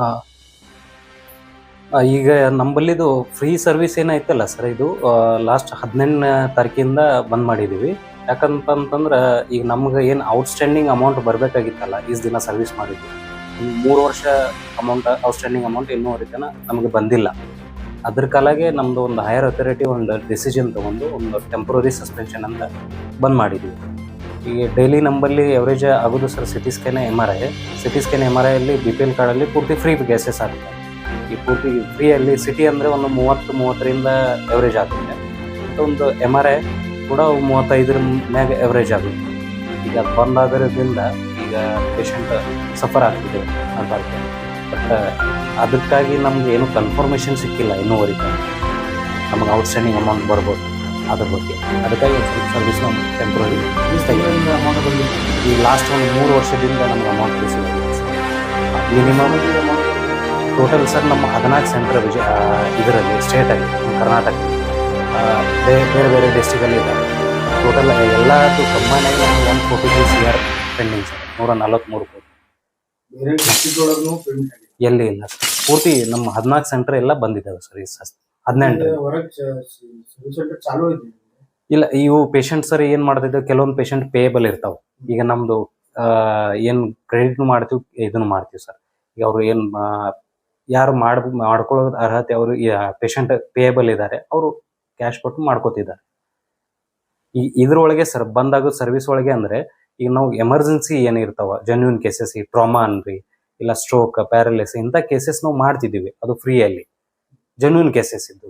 ಆ, ಈಗ ನಂಬಲ್ಲಿದು free service ಏನೈತಲ್ಲ ಸರ್, ಇದು ಲಾಸ್ಟ್ 18ನೇ ತಾರೀಕಿಂದ ಬಂದ್ ಮಾಡಿದೀವಿ. ಯಾಕಂತಂದ್ರೆ ಈಗ ನಮ್ಗೆ ಏನು ಔಟ್ಸ್ಟ್ಯಾಂಡಿಂಗ್ ಅಮೌಂಟ್ ಬರಬೇಕಾಗಿತ್ತಲ್ಲ, ಇಷ್ಟು ದಿನ ಸರ್ವಿಸ್ ಮಾಡಿದ್ವಿ, 3 ವರ್ಷ ಅಮೌಂಟ್ ಔಟ್ಸ್ಟ್ಯಾಂಡಿಂಗ್ ಅಮೌಂಟ್ ಇನ್ನೂವರೆಗೆ ನಮಗೆ ಬಂದಿಲ್ಲ. ಅದ್ರ ಕಾಲಾಗೆ ನಮ್ದು ಒಂದು ಹೈಯರ್ ಅಥಾರಿಟಿ ಒಂದು ಡಿಸಿಷನ್ ತಗೊಂಡು ಒಂದು ಟೆಂಪ್ರರಿ ಸಸ್ಪೆನ್ಷನ್ ಅಂತ ಬಂದ್ ಮಾಡಿದ್ವಿ. ಈಗ ಡೈಲಿ ನಂಬಲ್ಲಿ ಎವರೇಜ್ ಆಗೋದು ಸರ್ ಸಿಟಿ ಸ್ಕ್ಯಾನ್ MRI ಅಲ್ಲಿ BPL ಕಾರ್ಡಲ್ಲಿ ಪೂರ್ತಿ ಫ್ರೀ ಕೇಸಸ್ ಆಗುತ್ತೆ. ಈ ಪೂರ್ತಿ ಫ್ರೀಯಲ್ಲಿ ಸಿಟಿ ಅಂದರೆ ಒಂದು 30-30ರಿಂದ ಎವರೇಜ್ ಆಗುತ್ತೆ. ಮತ್ತು ಒಂದು MRI ಕೂಡ 35 ಮ್ಯಾಗ ಎವರೇಜ್ ಆಗುತ್ತೆ. ಈಗ ಅದು ಬಂದಾದ್ರಿಂದ ಈಗ ಪೇಷಂಟ್ ಸಫರ್ ಆಗ್ತಿದೆ ಅಂತ. ಬಟ್ ಅದಕ್ಕಾಗಿ ನಮ್ಗೆ ಏನು ಕನ್ಫರ್ಮೇಷನ್ ಸಿಕ್ಕಿಲ್ಲ ಇನ್ನೂವರೆಗೆ ನಮಗೆ ಔಟ್ಸ್ಟ್ಯಾಂಡಿಂಗ್ ಅಮೌಂಟ್ ಬರ್ಬೋದು ಅದ್ರ ಬಗ್ಗೆ. ಅದಕ್ಕಾಗಿ ಸರ್ವಿಸ್ ಒಂದು ಟೆಂಪ್ರರಿ ಈ ಲಾಸ್ಟ್ ಒಂದು 3 ವರ್ಷದಿಂದ ನಮ್ಗೆ amount receive minimum total sir ನಮ್ಮ 14 ಸೆಂಟರ್ ಇದರಲ್ಲಿ ಸ್ಟೇಟಲ್ಲಿ ಕರ್ನಾಟಕ ಬೇರೆ ಬೇರೆ ಡಿಸ್ಟ್ರಿಕ್ಟಲ್ಲಿ ಇದ್ದಾರೆ. ಟೋಟಲ್ ಎಲ್ಲದು ಕಂಬೈನ್ ಆಗಿ ನಮಗೆ 143 CR ಪೆಂಡಿಂಗ್ ಸರ್, 143 ಕೋಟಿ. ಎಲ್ಲಿ ಇಲ್ಲ ಸರ್, ಪೂರ್ತಿ ನಮ್ಮ 14 ಸೆಂಟರ್ ಎಲ್ಲ ಬಂದಿದ್ದಾವೆ ಸರ್. ಈ 18 ಇಲ್ಲ, ಇವು ಪೇಷಂಟ್ ಸರ್ ಏನ್ ಮಾಡ್ತಿದ್ದೆ, ಕೆಲವೊಂದು ಪೇಷಂಟ್ ಪೇಯಬಲ್ ಇರ್ತಾವೆ. ಈಗ ನಮ್ದು ಏನ್ ಕ್ರೆಡಿಟ್ ಮಾಡ್ತೀವಿ ಇದನ್ನು ಮಾಡ್ತೀವಿ ಸರ್. ಈಗ ಅವ್ರು ಏನ್ ಯಾರು ಮಾಡ್ಕೊಳ್ಳೋದು ಅರ್ಹತೆ ಅವರು ಪೇಷಂಟ್ ಪೇಯಬಲ್ ಇದ್ದಾರೆ, ಅವರು ಕ್ಯಾಶ್ ಕೊಟ್ಟು ಮಾಡ್ಕೋತಿದ್ದಾರೆ. ಇದ್ರೊಳಗೆ ಸರ್ ಬಂದಾಗ ಸರ್ವಿಸ್ ಒಳಗೆ ಅಂದ್ರೆ ಈಗ ನಾವು ಎಮರ್ಜೆನ್ಸಿ ಏನಿರ್ತಾವ ಜೆನ್ಯೂನ್ ಕೇಸಸ್, ಈ ಟ್ರಾಮಾ ಅನ್ರಿ, ಇಲ್ಲ ಸ್ಟ್ರೋಕ್, ಪ್ಯಾರಲಿಸ್ ಇಂಥ ಕೇಸಸ್ ನಾವು ಮಾಡ್ತಿದ್ದೀವಿ, ಅದು ಫ್ರೀಯಲ್ಲಿ ಜೆನ್ಯೂನ್ ಕೇಸಸ್ ಇದ್ದು.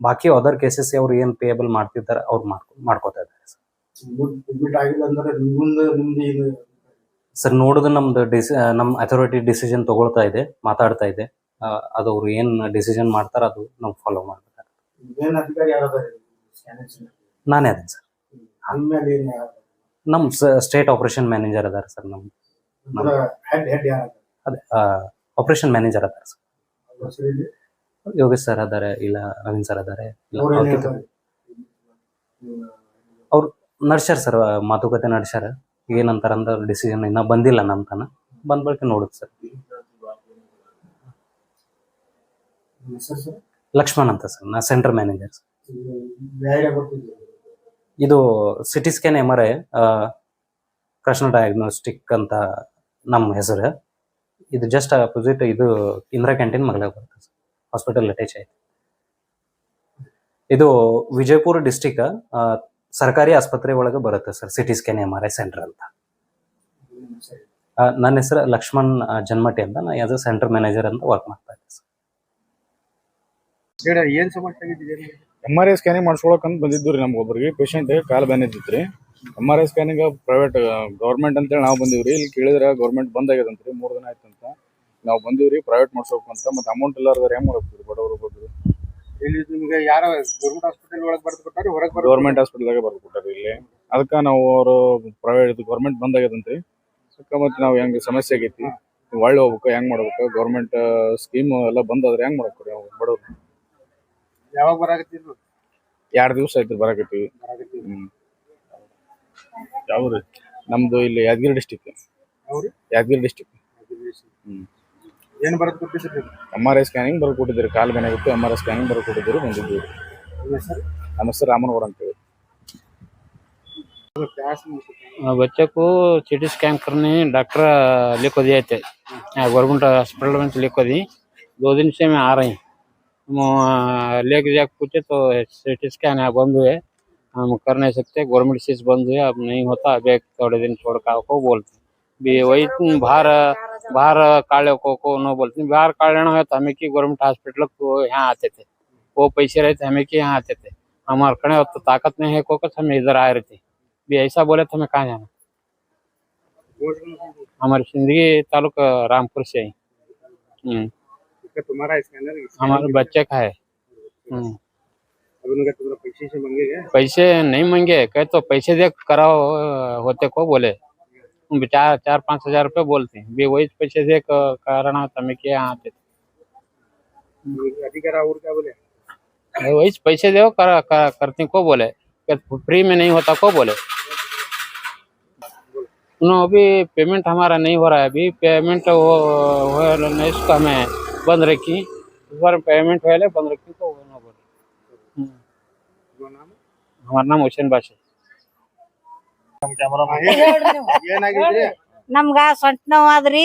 ಬಾಕಿ ಅದರ್ ಕೇಸಸ್ ಅವ್ರು ಏನ್ ಪೇಯಬಲ್ ಮಾಡ್ತಿದ್ದಾರೆ ಅವ್ರು ಮಾಡ್ಕೋತಾ ಇದ್ದಾರೆ ಸರ್. ನೋಡೋದು ನಮ್ದು ನಮ್ಮ ಅಥಾರಿಟಿ ಡಿಸಿಷನ್ ತಗೊಳ್ತಾ ಇದೆ, ಮಾತಾಡ್ತಾ ಇದೆ. ಅದು ಅವ್ರು ಏನ್ ಡಿಸಿಷನ್ ಮಾಡ್ತಾರ ಅದು ನಾವು ಫಾಲೋ ಮಾಡ್ತಾರೆ. ನಾನೇ ಅದೇನು ಸರ್, ನಮ್ ಸ್ಟೇಟ್ ಆಪರೇಷನ್ ಮ್ಯಾನೇಜರ್ ಅದಾರ ಸರ್. ಅದೇ ಆಪರೇಷನ್ ಮ್ಯಾನೇಜರ್ ಅದಾರ ಸರ್. ಯೋಗೇಶ್ ಸರ್ ಅದಾರೆ, ಇಲ್ಲ ನವೀನ್ ಸರ್ ಅದಾರೆ, ಅವ್ರು ನಡ್ಸ್ಯಾರ ಸರ್, ಮಾತುಕತೆ ನಡ್ಸ್ಯಾರ. ಏನಂತಾರಂದ ಡಿಸಿಷನ್ ಇನ್ನ ಬಂದಿಲ್ಲ ನಮ್ಮ ತನ, ಬಂದ ಬಳಿಕ ನೋಡುದು ಸರ್. ಲಕ್ಷ್ಮಣ್ ಅಂತ ಸರ್, ನಾ ಸೆಂಟರ್ ಮ್ಯಾನೇಜರ್ ಸರ್. ಇದು CT scan MRI Krishna diagnostic ಅಂತ ನಮ್ಮ ಹೆಸರು. ಇದು ಜಸ್ಟ್ ಅಪೋಸಿಟ್ ಇದು ಇಂದಿರಾ ಕ್ಯಾಂಟೀನ್ ಮಗಲಾಗ ಬರುತ್ತೆ ಸರ್, ಹಾಸ್ಪಿಟಲ್ ಅಟ್ಯಾಚ್ ಆಯ್ತು. ಇದು ವಿಜಯಪುರ ಡಿಸ್ಟಿಕ್ ಸರ್ಕಾರಿ ಆಸ್ಪತ್ರೆ ಒಳಗೆ ಬರುತ್ತೆ sir, CT scan MRI centre ಅಂತ. ನನ್ನ ಹೆಸರು ಲಕ್ಷ್ಮಣ್ ಜನ್ಮಟಿ ಅಂತ, ನಾ ಆಸ್ ಅ ಸೆಂಟರ್ ಮ್ಯಾನೇಜರ್ ಅಂತ ವರ್ಕ್ ಮಾಡ್ತಾ ಇದ್ದೆ ಸರ್. ಏನ್ ಸಮಸ್ಯೆ ಆಗಿದ್ದೀರಿ? MRI ಸ್ಕ್ಯಾನಿಂಗ್ ಮಾಡಿಸ್ಕೊಳಕಂತ ಬಂದಿದ್ದು ರೀ. ನಮ್ಗೊಬ್ಬರಿಗೆ ಪೇಷಂಟ್ ಕಾಲು ಬಂದಿದ್ದಿತ್ತು ರೀ. MRI ಸ್ಕ್ಯಾನಿಂಗ್ ಪ್ರೈವೇಟ್ ಗೌರ್ಮೆಂಟ್ ಅಂತೇಳಿ ನಾವು ಬಂದಿವ್ರಿ. ಇಲ್ಲಿ ಕೇಳಿದ್ರೆ ಗೌರ್ಮೆಂಟ್ ಬಂದ್ ಆಗ್ಯದಂತ್ರಿ, 3 ದಿನ ಆಯ್ತಂತ. ನಾವು ಬಂದಿವ್ರಿ ಪ್ರೈವೇಟ್ ಮಾಡ್ಸ್ಬೇಕಂತ. ಮತ್ತೆ ಅಮೌಂಟ್ ಇಲ್ಲಾರ್ದಾರ ಹೆಂಗ್ ಮಾಡ್ತೀವಿ ಬಡವರು ಬಂದ್ರು. ಇಲ್ಲಿ ನಿಮ್ಗೆ ಯಾರೋ ಗೌರ್ಮೆಂಟ್ ಹಾಸ್ಪಿಟಲ್ ಒಳಗೆ ಬರ್ದು ಕೊಟ್ಟಾರೆ, ಹೊರಗೆ ಗೌರ್ಮೆಂಟ್ ಹಾಸ್ಪಿಟಲ್ಗೆ ಬರ್ದು ಕೊಟ್ಟಾರೆ ಇಲ್ಲಿ. ಅದಕ್ಕೆ ನಾವು ಅವರು ಪ್ರೈವೇಟ್ ಗೌರ್ಮೆಂಟ್ ಬಂದ್ ಆಗ್ಯದಂತ್ರಿ. ಅದಕ್ಕೆ ಮತ್ತೆ ನಾವು ಹೆಂಗ್ ಸಮಸ್ಯೆ ಆಗೈತಿ, ಒಳ್ಳೆ ಹೋಗ್ಬೇಕು, ಹೆಂಗ್ ಮಾಡ್ಬೇಕು, ಗೌರ್ಮೆಂಟ್ ಸ್ಕೀಮ್ ಎಲ್ಲ ಬಂದಾದ್ರೆ ಹೆಂಗ್ ಮಾಡ್ಬೇಕು ನಾವು ಬಡವ್ರು? ಯಾವಾಗ ಬರಾಕತ್ತಿದ್ರು? 2 ದಿವಸ ಆಯ್ತು ಬರಾಕತ್ತೀವಿ. ಯಾವ್ರಿ? ನಮ್ದು ಇಲ್ಲಿ ಯಾದಗಿರಿ ಡಿಸ್ಟಿಕ್. ಯಾದಗಿರಿ ಡಿಸ್ಟಿಕ್. ಏನ್ ಬರದ್ ಕೊಟ್ಟಿದ್ರಿ? MRI ಸ್ಕ್ಯಾನಿಂಗ್ ಬರ್ದು ಕೊಟ್ಟಿದ್ದೀರಿ. ಕಾಲು ಬೇನಾಗಿತ್ತು, MRI ಸ್ಕ್ಯಾನಿಂಗ್ ಬರ್ದು ಕೊಟ್ಟಿದ್ದೀರಿ, ಬಂದಿದ್ದೀವಿ. ನಮ್ಮ ಹೆಸರು ರಾಮನಗೌಡ ಅಂತೇಳಿ. बच्चे को CT स्कैन करने डॉक्टर लिख दिए थे, गवर्नमेंट हॉस्पिटल में लिख दी. 2 दिन से मैं आ रही हूँ, लेके जाके पूछे तो CT स्कैन है बंद हुए, हम कर नहीं सकते, गवर्नमेंट चीज बंद हुए, अब नहीं होता, अब एक थोड़े दिन छोड़ का को बोलते भी वही बाहर काले को न बोलते. बाहर काढ़ना है तो हमें की गवर्नमेंट हॉस्पिटल को यहाँ आते थे, वो पैसे रहते हमें कि यहाँ आते थे. हमारे खड़े तो ताकत नहीं है को हम इधर आ रहे थे भी, ऐसा बोले तो हमें कहाँ जाना. हमारी जिंदगी तालुक रामपुर से ही. तुम्हारा स्कैनर हमारे बच्चे का है. तुम्हारा पैसे से मांगे गए? पैसे नहीं मांगे, कहे तो पैसे दे कराओ होते को बोले. 4-5 हजार रुपये बोलते हैं भी, वही पैसे दे कारण हमें क्या यहाँ आते थे. अधिकार और क्या बोले? वही पैसे दो करते को बोले, फ्री में नहीं होता को बोले. नो अभी पेमेंट हमारा नहीं हो रहा है, अभी पेमेंट हो नहीं, इसको हमें बंद रखी। इस बार पेमेंट हो बंद रखी तो वो ना बोले। हमारा नाम हुसैन बादशाह। ಏನಾಗಿದ್ರಿ? ನಮ್ಗ ಸೊಂಟ ನೋವ್ ಆದ್ರಿ.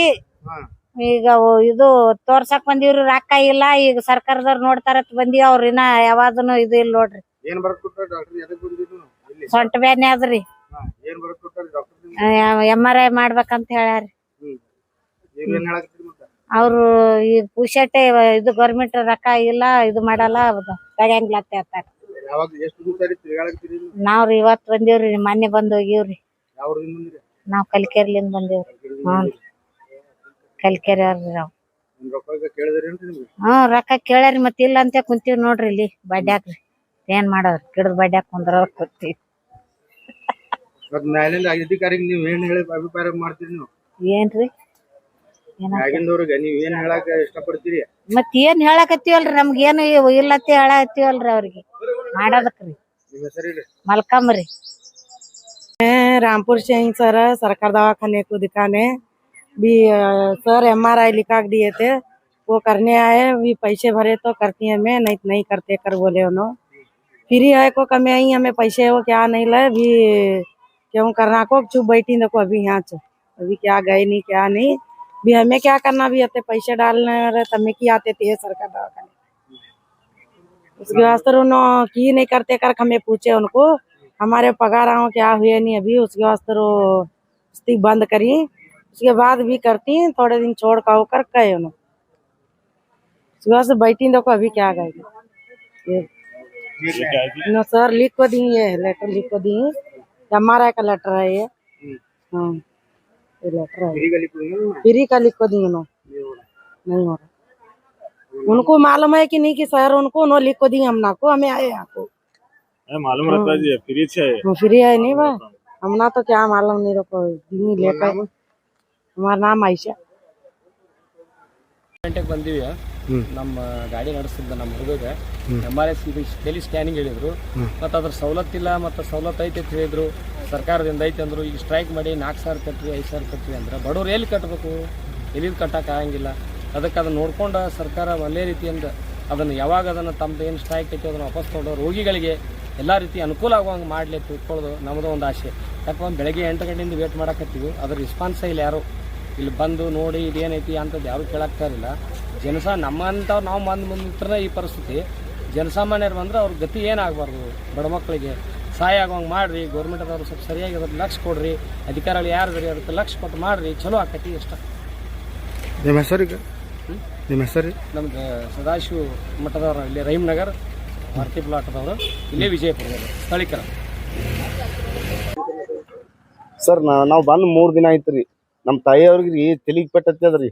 ಈಗ ಇದು ತೋರ್ಸಕ್ ಬಂದಿವ್ರಿ, ರೊಕ್ಕ ಇಲ್ಲ. ಈಗ ಸರ್ಕಾರದವ್ರು ನೋಡ್ತಾರತ್ ಬಂದಿವಿ, ಅವ್ರ ಇನ್ನ ಯಾವಾದನು ಇದು ಇಲ್ಲ ನೋಡ್ರಿ. ಏನ್ ಬರಕ್ ಕೊಟ್ಟಾರ ಡಾಕ್ಟರ್? ಎದಕ್ ಬಂದಿದ್ರು ಇಲ್ಲಿ? ಸೊಂಟ ಬ್ಯಾನೆ ಆದ್ರಿ, ಏನ್ ಬರಕ್ ಕೊಟ್ಟಾರ ಡಾಕ್ಟರ್? MRI ಮಾಡ್ಬೇಕಂತ ಹೇಳ್ಯಾರಿ. ಏನ್ ಹೇಳಕತ್ತೀರಿ ಮತ್ತೆ? ಅವ್ರು ಈಗ ಪುಷಟೆ ಇದು ಗೌರ್ಮೆಂಟ್ ರೊಕ್ಕ ಇಲ್ಲ, ಇದು ಮಾಡಲ್ಲ, ತಗಂಗ್ಲತ್ತ ಹೇಳ್ತಾರ. ಯಾವಾಗ ಎಷ್ಟು ದಿವಸ ತಿರ್ಗಾಳಕತ್ತೀರಿ? ನಾವ್ರಿ ಇವತ್ ಬಂದಿವ್ರಿ, ಮೊನ್ನೆ ಬಂದ್ ಹೋಗಿವ್ರಿ. ಯಾವ ಊರಿಂದ ಬಂದಿರಿ? ನಾವ್ ಕಲಿಕೇರಿಲಿಂದ ಬಂದಿವ್ರಿ. ಹ್ಞೂ ಕಲಿಕೇರಿ ಅವ್ರಿ ನಾವ್. ರೊಕ್ಕ ಕೇಳಿದ್ರೇನ್ರಿ ನಿಮ್ಗೆ? ರೊಕ್ಕ ಕೇಳ್ಯಾರಿ, ಮತ್ ಇಲ್ಲ ಅಂತ ಕುಂತೀವಿ ನೋಡ್ರಿ ಇಲ್ಲಿ ಬಡ್ಯಾಕ್ರಿ. ಏನ್ ಮಾಡೋದ್ರಿ, ಗಿಡದ ಬಡ್ಯಾಕ್ ಕುಂದ್ರ ಕೂತೀವಿ. ಮತ್ ಮ್ಯಾಲಿಂದ ಅಧಿಕಾರಿಗೆ ನೀವ್ ಏನ್ ಹೇಳಿ ಅಭಿಪ್ರಾಯ ಮಾಡ್ತೀರಿ ನೀವು? ಏನ್ರಿ ಮ್ಯಾಗಿಂದವ್ರಿಗೆ ನೀವ್ ಏನ್ ಹೇಳಾಕ ಇಷ್ಟಪಡ್ತೀರಿ? ಮತ್ ಏನ್ ಹೇಳಕತ್ತೀವಲ್ರಿ, ನಮ್ಗ ಏನು ಇಲ್ಲತ್ತೆ ಹೇಳಕತ್ತೀವಲ್ರಿ ಅವ್ರಿಗೆ ಮಾಡೋದಕ್ರಿ. ನಿಮ್ಮ ಹೆಸರು? ಮಲ್ಕಂಬ್ರಿ. रामपुर से ही सर सरकार दवाखाने को दिखाने भी सर MRI लिखा के दिए थे, वो करने आए भी, पैसे भरे तो करती है मैं, नहीं करते कर बोले उन्होंने। फ्री है को कमे आई, हमें पैसे वो क्या नहीं ले भी, क्यों करना को चुप बैठी देखो अभी यहाँ से, अभी क्या गए नहीं क्या नहीं भी, हमें क्या करना भी आते पैसे डालने रहे तमें की आते थे सरकार दवाखाने। उसके वास्ते उन्होंने की नहीं करते कर, हमें पूछे उनको हमारे पगार आओ क्या हुए नहीं अभी, उसके वास्ते वो बंद करी। उसके बाद भी करती, थोड़े दिन छोड़ का होकर कहे उन्होंने, उसके वास्ते बैठी देखो अभी क्या गए। नो सर लिख को दी, ये लेटर लिख को दी, MRI का लेटर है ये। हाँ ये लेटर है, फ्री का लिख को दी उन्होंने, नहीं हो रहा। उनको मालूम है कि नहीं कि सर उनको उन्होंने लिख को दी, हम ना को हमें आए आपको मालूम रहता है जी, फ्री से फ्री है नहीं भाई, हमना तो क्या मालूम नहीं रखो लेकर। हमारा नाम आयशा। ಗಂಟೆಗೆ ಬಂದಿವಿ, ನಮ್ಮ ಗಾಡಿ ನಡೆಸಿದ್ದ ನಮ್ಮ ಹುಡುಗ MRI ಟೆಲಿ ಸ್ಕ್ಯಾನಿಂಗ್ ಹೇಳಿದ್ರು. ಮತ್ತು ಅದ್ರ ಸವಲತ್ತಿಲ್ಲ, ಮತ್ತು ಸವಲತ್ತು ಐತೆ ಅಂತ ಹೇಳಿದ್ರು, ಸರ್ಕಾರದಿಂದ ಐತೆ ಅಂದರು. ಈಗ ಸ್ಟ್ರೈಕ್ ಮಾಡಿ 4,000 ಕಟ್ರಿ 5,000 ಕಟ್ರಿ ಅಂದ್ರೆ ಬಡವ್ರು ಎಲ್ಲಿ ಕಟ್ಟಬೇಕು, ಎಲ್ಲಿಂದ ಕಟ್ಟಕ್ಕೆ ಆಗಂಗಿಲ್ಲ. ಅದಕ್ಕೆ ಅದನ್ನು ನೋಡ್ಕೊಂಡು ಸರ್ಕಾರ ಒಳ್ಳೆ ರೀತಿಯಿಂದ ಅದನ್ನು ಯಾವಾಗ ಅದನ್ನು ತಮ್ಮದು ಏನು ಸ್ಟ್ರೈಕ್ ಐತೆ ಅದನ್ನು ವಾಪಸ್ ತೊಗೊಂಡು ರೋಗಿಗಳಿಗೆ ಎಲ್ಲ ರೀತಿ ಅನುಕೂಲ ಆಗುವಂಗೆ ಮಾಡಲಿ ತಿಳ್ಕೊಳ್ಳೋದು ನಮ್ಮದು ಒಂದು ಆಸೆ. ಯಾಕಂದ್ರೆ ಬೆಳಗ್ಗೆ 8 ಗಂಟೆಯಿಂದ ವೇಟ್ ಮಾಡಕತ್ತೀವಿ, ಅದ್ರ ರೆಸ್ಪಾನ್ಸೇ ಇಲ್ಲ. ಯಾರು ಇಲ್ಲಿ ಬಂದು ನೋಡಿ ಇದೇನೈತಿ ಅಂಥದ್ದು ಯಾರೂ ಕೇಳಾಗ್ತಾ ಇರಲಿಲ್ಲ. ನಮ್ಮಂಥವ್ರು ನಾವು ಬಂದ್ರೆ ಈ ಪರಿಸ್ಥಿತಿ, ಜನಸಾಮಾನ್ಯರು ಬಂದ್ರೆ ಅವ್ರ ಗತಿ ಏನಾಗಬಾರ್ದು, ಬಡ ಮಕ್ಕಳಿಗೆ ಸಹಾಯ ಆಗುವಂಗೆ ಮಾಡಿರಿ. ಗೌರ್ಮೆಂಟದವ್ರು ಸ್ವಲ್ಪ ಸರಿಯಾಗಿ ಅದ್ರ ಲಕ್ಷ್ಯ ಕೊಡ್ರಿ, ಅಧಿಕಾರಿಗಳು ಯಾರು ಅದಕ್ಕೆ ಲಕ್ಷ್ಯ ಕೊಟ್ಟು ಮಾಡಿರಿ, ಚಲೋ ಆಕತಿ ಇಷ್ಟ. ನಿಮ್ಮ ಹೆಸರಿಗೆ? ನಿಮ್ಮ ಹೆಸರು? ನಮ್ದು ಸದಾಶಿವ ಮಠದವ್ರು, ಇಲ್ಲಿ ರಹೀಮ್ನಗರ್ ಭಾರತಿ ಪ್ಲಾಟದವರು, ಇಲ್ಲೇ ವಿಜಯಪುರದವರು ಸ್ಥಳೀಕರ. ಸರ್ ನಾವು ಬಂದು 3 ದಿನ ಆಯ್ತು ರೀ. ನಮ್ಮ ತಾಯಿಯವ್ರಿಗೆ ತೆಲಿಗೆ ಪೆಟ್ಟತ್ತದ್ರಿ,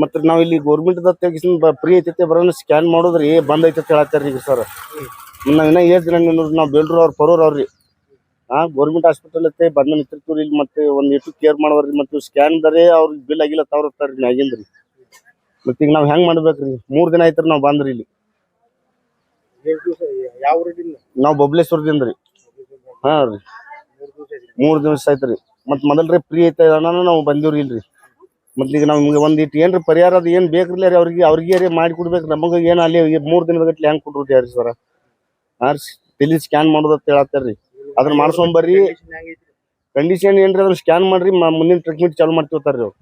ಮತ್ತು ನಾವು ಇಲ್ಲಿ ಗೌರ್ಮೆಂಟ್ದ ತೆಗಿಸಿನ ಫ್ರೀ ಐತೈತೆ ಬರೋಣ ಸ್ಕ್ಯಾನ್ ಮಾಡೋದ್ರಿ ಬಂದ್ ಐತೆ ಹೇಳತ್ತಾರ ಈಗ ಸರ್. ನಾವು ಇನ್ನೂ ಏಜ್ ದಿನ ನಾವು ಬೇಲ್ರು ಅವ್ರು ಪರೋರು ಅವ್ರಿ. ಗೌರ್ಮೆಂಟ್ ಹಾಸ್ಪಿಟಲ್ ಐತೆ ಬಂದು ನಿಂತಿರ್ತೀವಿ ಇಲ್ಲಿ, ಮತ್ತೆ ಒಂದು ಎಷ್ಟು ಕೇರ್ ಮಾಡೋದ್ರಿ, ಮತ್ತು ಸ್ಕ್ಯಾನ್ ದರೇ ಅವ್ರಿಗೆ ಬಿಲ್ ಆಗಿಲ್ಲ ತಾವ್ರು ಇರ್ತಾರ್ರಿ ಮ್ಯಾಗಿಂದ್ರಿ. ಮತ್ತೆ ಈಗ ನಾವು ಹೆಂಗೆ ಮಾಡ್ಬೇಕ್ರಿ? 3 ದಿನ ಆಯ್ತು ನಾವು ಬಂದ್ರಿ ಇಲ್ಲಿ. ಯಾವ ಊರಿಂದ? ನಾವು ಬಬ್ಲೇಶ್ವರದಿಂದ ರೀ. ಹಾಂ ರೀ 3 ದಿವಸ ಆಯ್ತು ರೀ. ಮತ್ತು ಮೊದಲ್ರಿ ಫ್ರೀ ಐತೆ ಅಣ್ಣ ನಾವು ಬಂದಿವ್ರಿ ಇಲ್ರಿ. ಮತ್ತು ಈಗ ನಮ್ಗೆ ಒಂದಿಟ್ಟು ಏನ್ರಿ ಪರಿಹಾರ ಅದು ಏನು ಬೇಕ್ರಿಲ್ಲ ರೀ ಅವ್ರಿಗೆ ರೀ ಮಾಡಿ ಕೊಡ್ಬೇಕು. ನಮಗೆ ಏನು ಅಲ್ಲಿ 3 ದಿನದ ಗಟ್ಲೆ ಹೆಂಗೆ ಕೊಡ್ರಿ ಯಾರು ಸರ? ಹಾಂ ರೀ ತೆಲಿ ಸ್ಕ್ಯಾನ್ ಮಾಡೋದು ಅಂತ ಹೇಳತ್ತಾರ ರೀ. ಅದನ್ನ ಮಾಡ್ಸ್ಕೊಂಬರ್ರಿ. ಕಂಡೀಷನ್ ಏನ್ರಿ ಅದನ್ನ ಸ್ಕ್ಯಾನ್ ಮಾಡ್ರಿ, ಮುಂದಿನ ಟ್ರೀಟ್ಮೆಂಟ್ ಚಾಲು ಮಾಡ್ತಿರ್ತಾರೆ ರೀ ಅವ್ರು.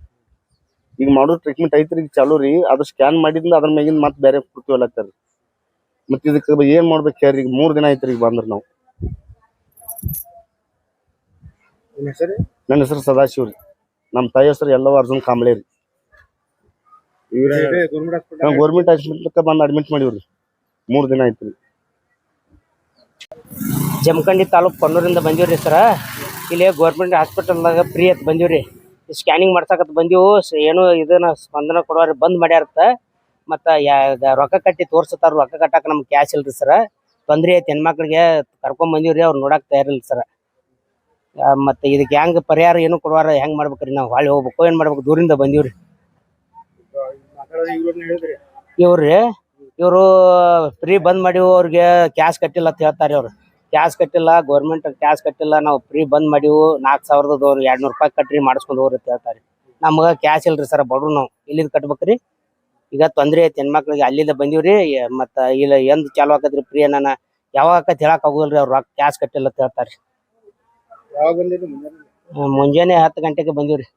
ಈಗ ಮಾಡೋ ಟ್ರೀಟ್ಮೆಂಟ್ ಐತ್ರಿ ಈಗ ಚಾಲು ರೀ. ಅದು ಸ್ಕ್ಯಾನ್ ಮಾಡಿದಿಂದ ಅದ್ರ ಮ್ಯಾಗಿಂದ ಮತ್ತೆ ಬೇರೆ ಕೊಡ್ತೀವಲ್ಲತ್ತಾರ ರೀ. ಮತ್ತೆ ಇದಕ್ಕೆ ಏನು ಮಾಡ್ಬೇಕು ಹೇಳ್ರಿ? ಈಗ 3 ದಿನ ಆಯ್ತು ರೀ ಈಗ ಬಂದ್ರೆ ನಾವು. ನನ್ನ ಹೆಸರು ಸದಾಶಿವ ರೀ. ನಮ್ಮ ತಾಯಿ ಹೆಸರು ಎಲ್ಲವ ಅರ್ಜುನ್ ಕಾಂಬ್ಳೆ ರೀ. ಗೌರ್ಮೆಂಟ್ ಹಾಸ್ಪಿಟ್ಲಕ್ಕೆ ಬಂದು ಅಡ್ಮಿಟ್ ಮಾಡಿವ್ರಿ. 3 ದಿನ ಆಯ್ತು ರೀ. ಜಮಖಂಡಿ ತಾಲೂಕು ಕೊಣ್ಣೂರಿಂದ ಬಂದೀವ್ರಿ ಸರ. ಇಲ್ಲಿ ಗೌರ್ಮೆಂಟ್ ಹಾಸ್ಪಿಟಲ್ದಾಗ ಫ್ರೀ ಅಂತ ಬಂದೀವ್ರಿ. ಸ್ಕ್ಯಾನಿಂಗ್ ಮಾಡ್ಸಕತ್ ಬಂದೀವು. ಏನು ಇದನ್ನ ಸ್ಪಂದನ ಕೊಡೋರಿ ಬಂದ್ ಮಾಡ್ಯಾರತ್ತ. ಮತ್ತು ರೊಕ್ಕ ಕಟ್ಟಿ ತೋರ್ಸತ್ತಾರ, ರೊಕ್ಕ ಕಟ್ಟಾಕ ನಮ್ಗೆ ಕ್ಯಾಶ್ ಇಲ್ರಿ ಸರ. ತೊಂದ್ರೆ ಐತಿ, ಹೆಣ್ಮಕ್ಳಿಗೆ ಕರ್ಕೊಂಡ್ ಬಂದೀವ್ರಿ, ಅವ್ರು ನೋಡಕ್ ತಯಾರಿಲ್ಲ ಸರ. ಮತ್ತು ಇದಕ್ಕೆ ಹೆಂಗೆ ಪರಿಹಾರ ಏನು ಕೊಡುವಾರ ಹೆಂಗೆ ಮಾಡ್ಬೇಕ್ರಿ? ನಾವು ಹೊಳ್ಳಿ ಹೋಗ್ಬೇಕು, ಏನು ಮಾಡ್ಬೇಕು? ದೂರಿಂದ ಬಂದೀವ್ರಿ. ಇವ್ರು ಫ್ರೀ ಬಂದ್ ಮಾಡಿವು, ಅವ್ರಿಗೆ ಕ್ಯಾಶ್ ಕಟ್ಟಿಲ್ಲ ಅಂತ ಹೇಳ್ತಾರೆ ಅವ್ರು. ಕ್ಯಾಶ್ ಕಟ್ಟಿಲ್ಲ, ಗೌರ್ಮೆಂಟ್ ಕ್ಯಾಶ್ ಕಟ್ಟಿಲ್ಲ, ನಾವು ಫ್ರೀ ಬಂದ್ ಮಾಡಿವು, 4,200 ರೂಪಾಯಿ ಕಟ್ರಿ ಮಾಡಿಸ್ಕೊಂಡು ಹೋಗ್ರಿ ಅಂತ ಹೇಳ್ತಾರೆ. ನಮ್ಗ ಕ್ಯಾಶ್ ಇಲ್ರಿ ಸರ್, ಬಡ್ರು ನಾವು ಇಲ್ಲಿಂದ ಕಟ್ಬೇಕ್ರಿ. ಈಗ ತೊಂದ್ರೆ ಐತಿ ಹೆಣ್ಮಕ್ಳಿಗೆ. ಅಲ್ಲಿಂದ ಬಂದಿವ್ರಿ, ಮತ್ತ ಇಲ್ಲ ಎಂದ್ ಚಾಲು ಆಕತ್ರಿ ಫ್ರೀ ಅನ್ನ ಯಾವಾಗ ಆಕತ್ ಹೇಳಕ್ ಆಗುದಿಲ್ರಿ. ಅವ್ರು ರೊಕ್ಕ ಕ್ಯಾಶ್ ಕಟ್ಟಿಲ್ಲ ಅಂತ ಹೇಳ್ತಾರ್ರಿ. ಯಾವಾಗ ಬಂದಿರಿ ಮುಂಜಾನೆ 10 ಗಂಟೆಗೆ ಬಂದಿವ್ರಿ.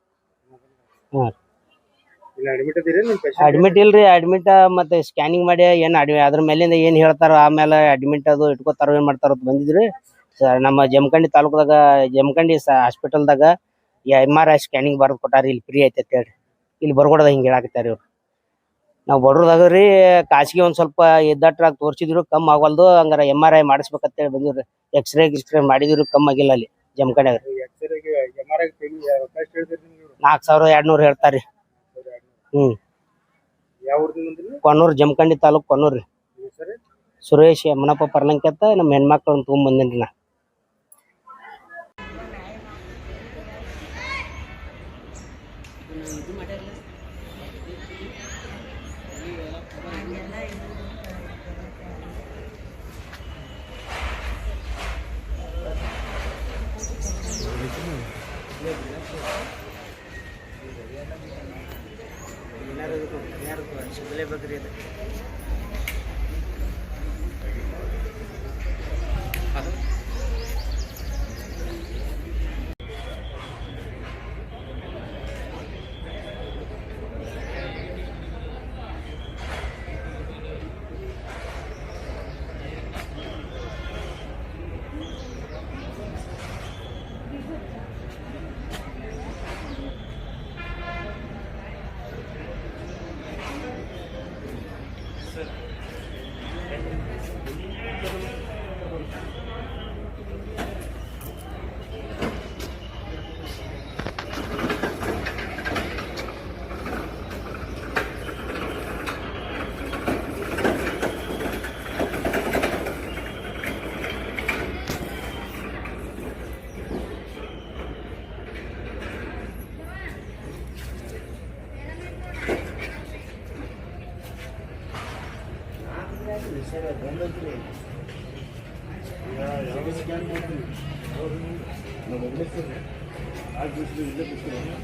ಇಲ್ಲ ಅಡ್ಮಿಟ್ ಅದೀರಿ ನಿಮ್ಮ ಪೇಷಂಟ್? ಅಡ್ಮಿಟ್ ಇಲ್ರಿ, ಅಡ್ಮಿಟ್ ಮತ್ತೆ ಸ್ಕ್ಯಾನಿಂಗ್ ಮಾಡಿ ಏನ್ ಅದ್ರ ಮೇಲಿಂದ ಏನ್ ಹೇಳ್ತಾರ ಆಮೇಲೆ ಅಡ್ಮಿಟ್ ಅದು ಇಟ್ಕೋತಾರ ಏನ್ ಮಾಡ್ತಾರ ಅಂತ ಬಂದಿದ್ರಿ. ನಮ್ಮ ಜಮಖಂಡಿ ತಾಲೂಕದಾಗ ಜಮಖಂಡಿ ಹಾಸ್ಪಿಟಲ್ದಾಗ MRI ಸ್ಕ್ಯಾನಿಂಗ್ ಬರ್ದ್ ಕೊಟ್ಟಾರಿ, ಇಲ್ಲಿ ಫ್ರೀ ಐತೆ ಅಂತ ಹೇಳಿ. ಇಲ್ಲಿ ಬರ್ಕೊಡದ ಹಿಂಗ್ ಹೇಳಾಕತ್ತಾರ ಇವ್ರು. ನಾವು ಬಡ್ರದಾಗ್ರಿ ಖಾಸಗಿ ಒಂದ್ ಸ್ವಲ್ಪ ಎದ್ದಟ್ರಾಗ ತೋರ್ಸಿದ್ರು, ಕಮ್ಮಿ ಆಗವಲ್ದು, ಹಂಗಾರ MRI ಮಾಡಿಸ್ಬೇಕಂತ ಹೇಳಿ ಬಂದಿವ್ರಿ. ಎಕ್ಸ್ರೇ ಮಾಡಿದ್ರು, ಕಮ್ಮಿ ಆಗಿಲ್ಲ ಅಲ್ಲಿ ಜಮಖಂಡಿಯಾಗ. ಎಕ್ಸ್ರೇಗೆ MRI ರೊಕ್ಕ ಎಷ್ಟು ಹೇಳ್ತೀರಿ ನಿಮ್ಗೆ? 4,200 ಹೇಳ್ತಾರ್ರಿ. ಯಾವ ಊರಿಂದ ಬಂದ್ರಿ? ಕೊಣ್ಣೂರ್, ಜಮಖಂಡಿ ತಾಲೂಕ್ ಕೊಣ್ಣೂರ್ ರೀ. ಸರಿ, ಸುರೇಶ್ ಯಮನಪ್ಪ ಪರ್ಲಂಕಿ ಅಂತ ನಮ್ಮ ಹೆಣ್ಮಕ್ಳನ್ನ ತಗೊಂಡ್ ಬಂದೇನ್ರಿ ನಾ.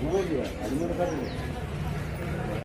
ನೋಡಿ